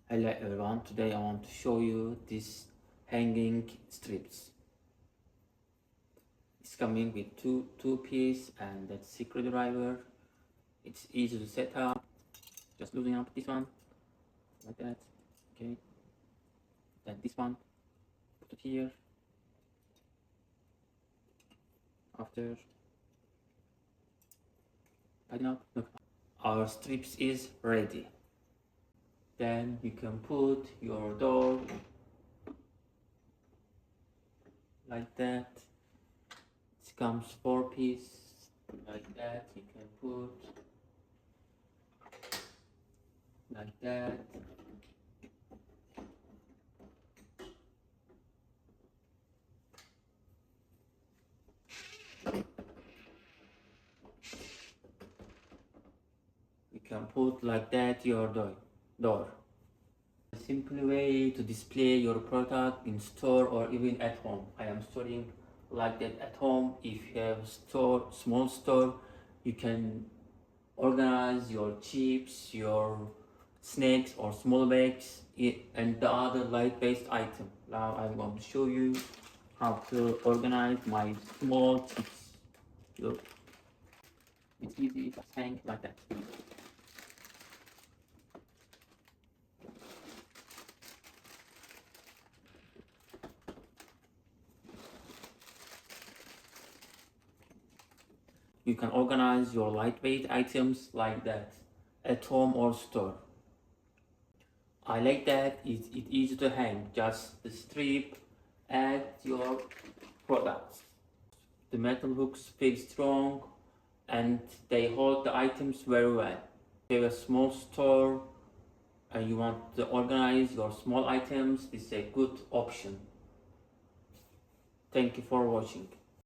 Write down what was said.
Hello everyone, today I want to show you these hanging strips. It's coming with two piece and that screwdriver. It's easy to set up. Just loosen up this one like that. Okay. Then this one, put it here. After tighten up, look, our strips is ready. Then you can put your door like that. It comes 4 piece like that. You can put like that. You can put like that your door. A simple way to display your product in store or even at home. I am storing like that at home. If you have small store, you can organize your chips, your snacks or small bags and the other light-based item. Now I'm going to show you how to organize my small chips. Look, it's easy, just hang like that. You can organize your lightweight items like that at home or store. I like that it's easy to hang, just the strip at your products. The metal hooks feel strong and they hold the items very well. If you have a small store and you want to organize your small items, this is a good option. Thank you for watching.